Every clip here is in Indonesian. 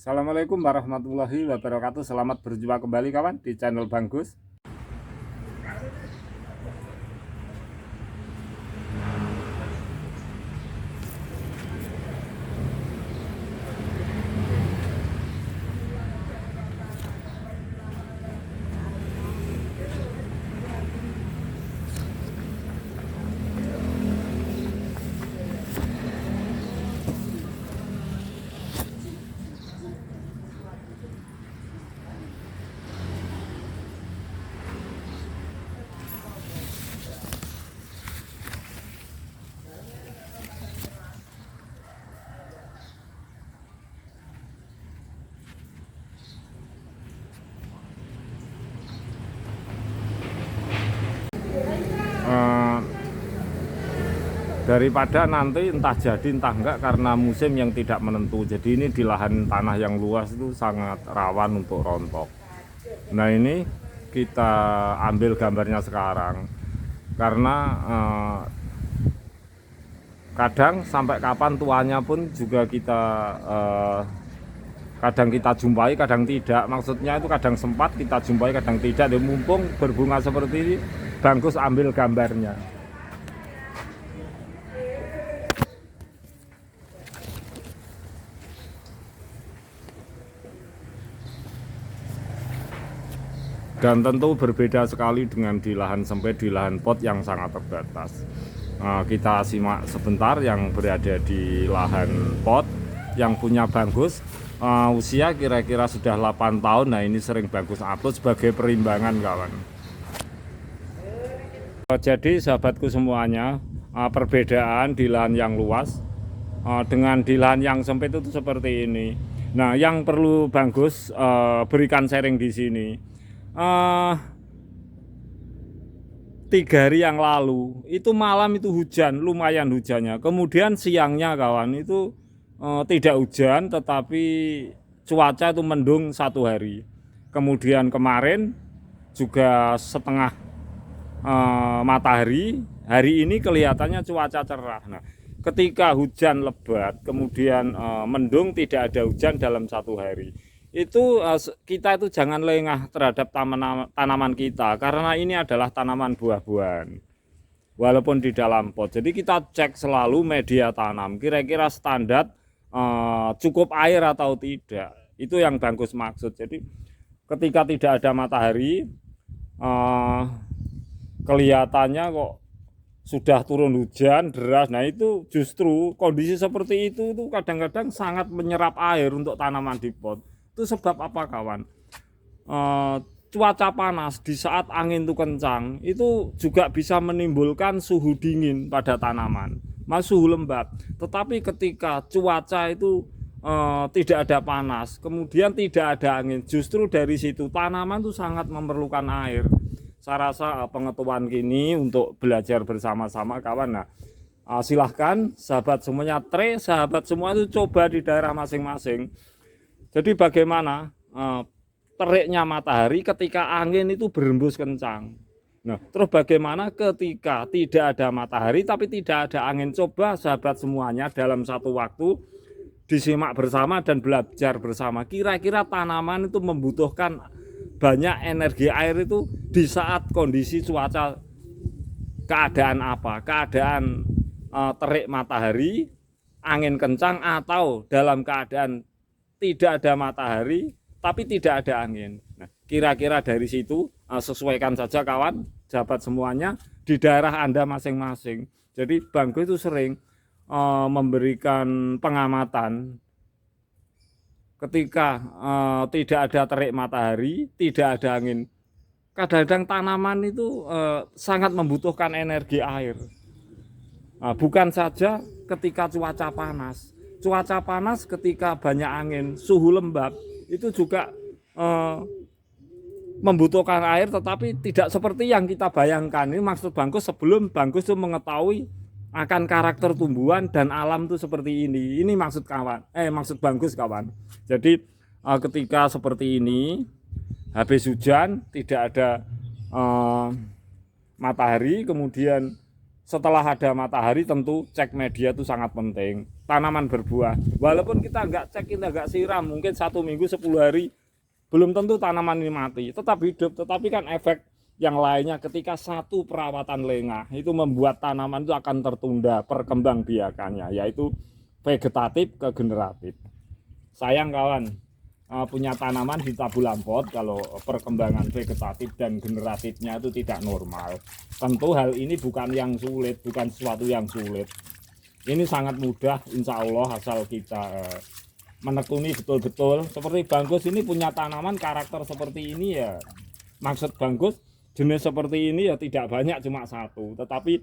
Assalamualaikum warahmatullahi wabarakatuh. Selamat berjumpa kembali kawan di channel Bang Gus. Daripada nanti entah jadi entah enggak karena musim yang tidak menentu. Jadi ini di lahan tanah yang luas itu sangat rawan untuk rontok. Nah ini kita ambil gambarnya sekarang karena kadang sampai kapan tuanya pun juga kita kadang kita jumpai, kadang tidak. Maksudnya itu kadang sempat kita jumpai, kadang tidak. Dan mumpung berbunga seperti ini, bagus ambil gambarnya. Dan tentu berbeda sekali dengan di lahan sempit, di lahan pot yang sangat terbatas. Kita simak sebentar yang berada di lahan pot yang punya bagus, usia kira-kira sudah 8 tahun. Nah ini sering bagus upload sebagai perimbangan kawan. Jadi sahabatku semuanya, perbedaan di lahan yang luas dengan di lahan yang sempit itu seperti ini. Nah yang perlu bagus berikan sharing di sini. 3 hari yang lalu itu malam itu hujan, lumayan hujannya. Kemudian siangnya kawan itu tidak hujan, tetapi cuaca itu mendung 1 hari. Kemudian kemarin juga setengah matahari, hari ini kelihatannya cuaca cerah. Nah, ketika hujan lebat, kemudian mendung, tidak ada hujan dalam 1 hari. Itu kita itu jangan lengah terhadap tanaman kita, karena ini adalah tanaman buah-buahan walaupun di dalam pot. Jadi kita cek selalu media tanam kira-kira standar cukup air atau tidak, itu yang bagus maksud. Jadi ketika tidak ada matahari kelihatannya kok sudah turun hujan deras. Nah itu justru kondisi seperti itu kadang-kadang sangat menyerap air untuk tanaman di pot. Itu sebab apa kawan? Cuaca panas di saat angin itu kencang itu juga bisa menimbulkan suhu dingin pada tanaman, suhu lembab. Tetapi ketika cuaca itu tidak ada panas, kemudian tidak ada angin, justru dari situ tanaman itu sangat memerlukan air. Saya rasa pengetahuan kini untuk belajar bersama-sama kawan. Nah silahkan sahabat semuanya, sahabat semua itu coba di daerah masing-masing. Jadi bagaimana teriknya matahari ketika angin itu berembus kencang. Nah, terus bagaimana ketika tidak ada matahari tapi tidak ada angin. Coba sahabat semuanya dalam satu waktu disimak bersama dan belajar bersama. Kira-kira tanaman itu membutuhkan banyak energi air itu di saat kondisi cuaca keadaan apa? Keadaan terik matahari, angin kencang, atau dalam keadaan tidak ada matahari tapi tidak ada angin. Nah, kira-kira dari situ sesuaikan saja kawan, sahabat semuanya di daerah Anda masing-masing. Jadi Bang Gus itu sering memberikan pengamatan ketika tidak ada terik matahari, tidak ada angin. Kadang-kadang tanaman itu sangat membutuhkan energi air. Bukan saja ketika cuaca panas. Cuaca panas ketika banyak angin, suhu lembab, itu juga membutuhkan air, tetapi tidak seperti yang kita bayangkan. Ini maksud Bang Gus sebelum Bang Gus itu mengetahui akan karakter tumbuhan dan alam itu seperti ini. Ini maksud kawan, maksud Bang Gus kawan. Jadi ketika seperti ini, habis hujan, tidak ada matahari, kemudian setelah ada matahari tentu cek media itu sangat penting. Tanaman berbuah, walaupun kita nggak cek, kita nggak siram, mungkin 1 minggu 10 hari, belum tentu tanaman ini mati, tetap hidup. Tetapi kan efek yang lainnya ketika satu perawatan lengah itu membuat tanaman itu akan tertunda perkembangbiakannya, yaitu vegetatif ke generatif. Sayang kawan, punya tanaman di tabulan pot kalau perkembangan vegetatif dan generatifnya itu tidak normal. Tentu hal ini bukan yang sulit, bukan sesuatu yang sulit. Ini sangat mudah insya Allah asal kita menekuni betul-betul. Seperti Banggus ini punya tanaman karakter seperti ini ya. Maksud Banggus jenis seperti ini ya tidak banyak, cuma satu. Tetapi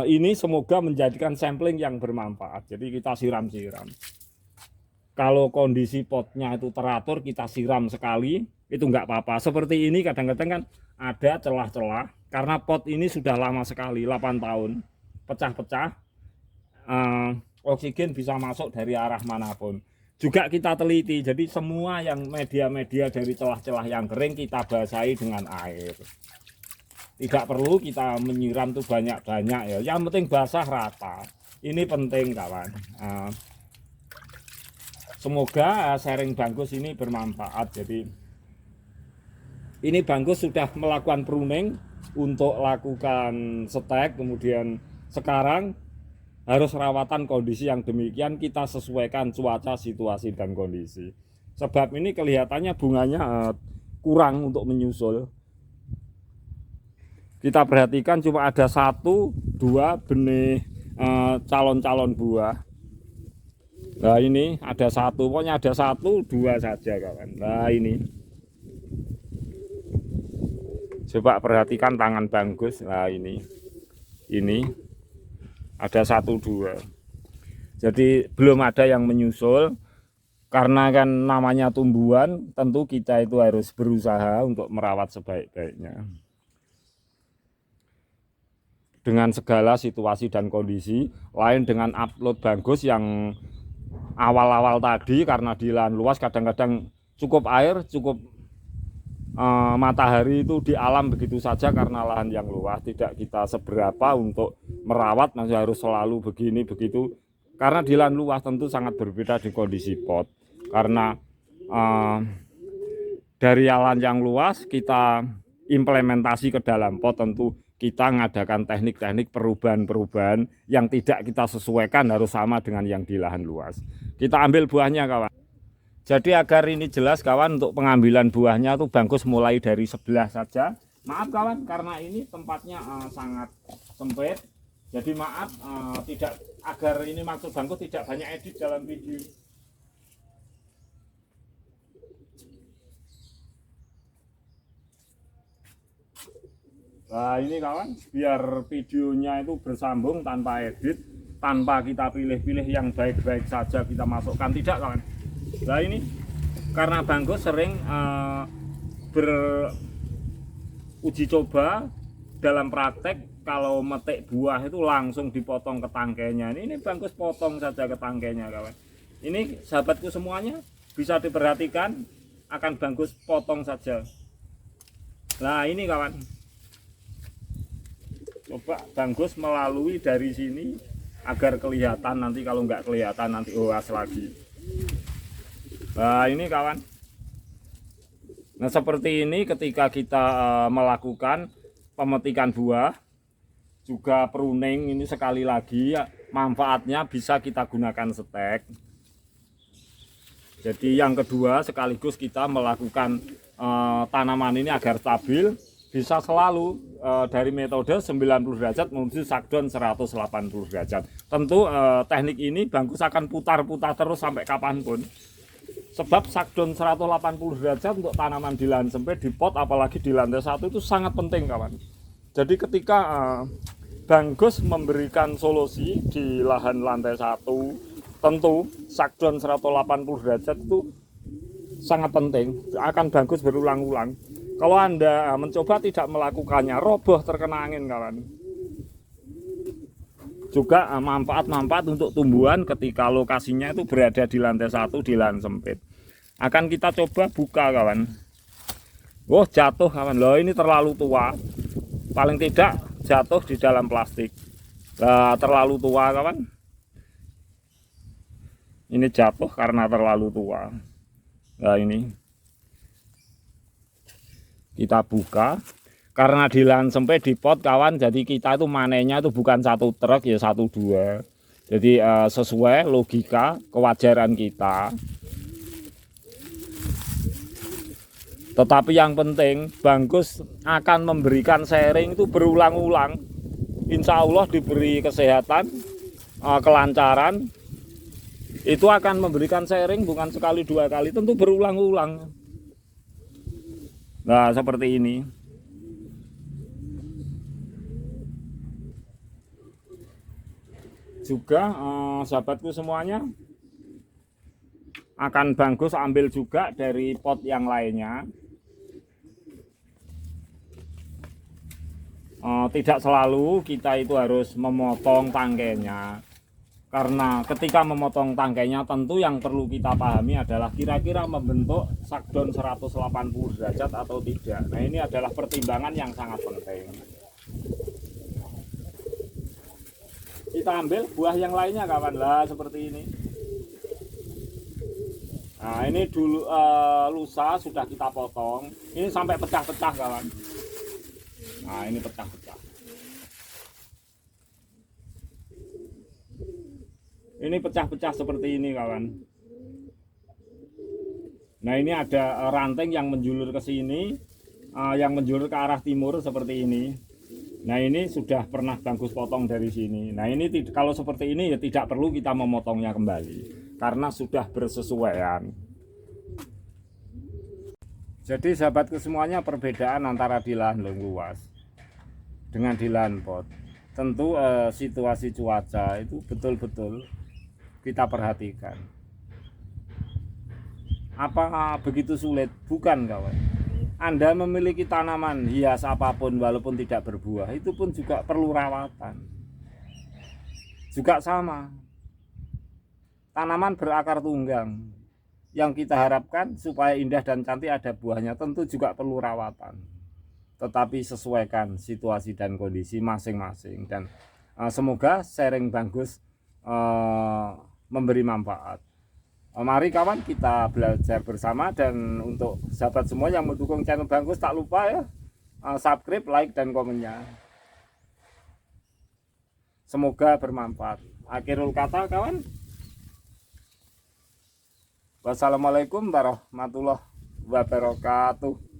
ini semoga menjadikan sampling yang bermanfaat. Jadi kita siram-siram. Kalau kondisi potnya itu teratur, kita siram sekali, itu enggak apa-apa. Seperti ini kadang-kadang kan ada celah-celah, karena pot ini sudah lama sekali, 8 tahun, pecah-pecah, oksigen bisa masuk dari arah manapun. Juga kita teliti, jadi semua yang media-media dari celah-celah yang kering kita basahi dengan air. Tidak perlu kita menyiram tuh banyak-banyak ya, yang penting basah rata. Ini penting kawan. Semoga sharing Banggus ini bermanfaat. Jadi ini Banggus sudah melakukan pruning untuk lakukan stek, kemudian sekarang harus rawatan kondisi yang demikian, kita sesuaikan cuaca, situasi dan kondisi. Sebab ini kelihatannya bunganya kurang untuk menyusul. Kita perhatikan cuma ada 1-2 benih calon-calon buah. Nah ini ada 1, pokoknya ada 1-2 saja kawan. Nah ini coba perhatikan tangan Banggus. Nah ini ada 1-2, jadi belum ada yang menyusul. Karena kan namanya tumbuhan, tentu kita itu harus berusaha untuk merawat sebaik-baiknya dengan segala situasi dan kondisi. Lain dengan upload Banggus yang awal-awal tadi, karena di lahan luas kadang-kadang cukup air, cukup matahari itu di alam begitu saja, karena lahan yang luas tidak kita seberapa untuk merawat, masih harus selalu begini begitu. Karena di lahan luas tentu sangat berbeda di kondisi pot, karena dari lahan yang luas kita implementasi ke dalam pot, tentu kita mengadakan teknik-teknik perubahan-perubahan yang tidak kita sesuaikan harus sama dengan yang di lahan luas. Kita ambil buahnya kawan. Jadi agar ini jelas kawan, untuk pengambilan buahnya tuh Banggus mulai dari sebelah saja. Maaf kawan, karena ini tempatnya sangat sempit. Jadi maaf, tidak, agar ini maksud Banggus tidak banyak edit dalam video. Nah ini kawan, biar videonya itu bersambung tanpa edit, tanpa kita pilih-pilih yang baik-baik saja kita masukkan, tidak kawan. Nah ini karena Banggus sering beruji coba dalam praktek, kalau metik buah itu langsung dipotong ke tangkainya. Ini Banggus potong saja ke tangkainya kawan. Ini sahabatku semuanya bisa diperhatikan, akan Banggus potong saja. Nah ini kawan, coba Banggus melalui dari sini agar kelihatan, nanti kalau nggak kelihatan nanti hoas lagi. Nah ini kawan, nah seperti ini ketika kita melakukan pemetikan buah juga pruning, ini sekali lagi manfaatnya bisa kita gunakan stek. Jadi yang kedua sekaligus kita melakukan tanaman ini agar stabil, bisa selalu dari metode 90 derajat menuju shutdown 180 derajat. Tentu teknik ini Banggus akan putar-putar terus sampai kapanpun. Sebab shutdown 180 derajat untuk tanaman di lahan sempit, di pot apalagi di lantai 1 itu sangat penting kawan. Jadi ketika Banggus memberikan solusi di lahan lantai 1, tentu shutdown 180 derajat itu sangat penting, akan Banggus berulang-ulang. Kalau Anda mencoba tidak melakukannya, roboh terkena angin kawan. Juga manfaat-manfaat untuk tumbuhan ketika lokasinya itu berada di lantai 1 di lahan sempit. Akan kita coba buka kawan. Oh jatuh kawan, loh ini terlalu tua. Paling tidak jatuh di dalam plastik. Nah, terlalu tua kawan, ini jatuh karena terlalu tua. Nah ini kita buka karena di lahan sempit di pot kawan, jadi kita itu manennya itu bukan 1 truk ya 1-2. Jadi sesuai logika kewajaran kita. Tetapi yang penting Bangkus akan memberikan sharing itu berulang-ulang. Insya Allah diberi kesehatan, kelancaran, itu akan memberikan sharing bukan sekali 2 kali, tentu berulang-ulang. Nah seperti ini. Juga sahabatku semuanya, akan Bangkus ambil juga dari pot yang lainnya. Tidak selalu kita itu harus memotong tangkainya, karena ketika memotong tangkainya tentu yang perlu kita pahami adalah kira-kira membentuk sakdon 180 derajat atau tidak. Nah ini adalah pertimbangan yang sangat penting. Kita ambil buah yang lainnya kawan, lah seperti ini. Nah ini dulu lusa sudah kita potong, ini sampai pecah-pecah kawan. Nah ini pecah-pecah. Ini pecah-pecah seperti ini kawan. Nah ini ada ranting yang menjulur ke sini, yang menjulur ke arah timur seperti ini. Nah ini sudah pernah Bangkus potong dari sini. Nah ini kalau seperti ini ya tidak perlu kita memotongnya kembali, karena sudah bersesuaian. Jadi sahabatku semuanya, perbedaan antara di lahan luas dengan di lahan pot, tentu situasi cuaca itu betul-betul kita perhatikan. Apa begitu sulit? Bukan kawan. Anda memiliki tanaman hias apapun walaupun tidak berbuah, itu pun juga perlu rawatan. Juga sama, tanaman berakar tunggang yang kita harapkan supaya indah dan cantik ada buahnya, tentu juga perlu rawatan. Tetapi sesuaikan situasi dan kondisi masing-masing. Dan semoga sharing Bangkus memberi manfaat. Mari kawan kita belajar bersama. Dan untuk sahabat semua yang mendukung channel Bangkus, tak lupa ya subscribe, like, dan komennya. Semoga bermanfaat. Akhirul kata kawan, wassalamualaikum warahmatullahi wabarakatuh.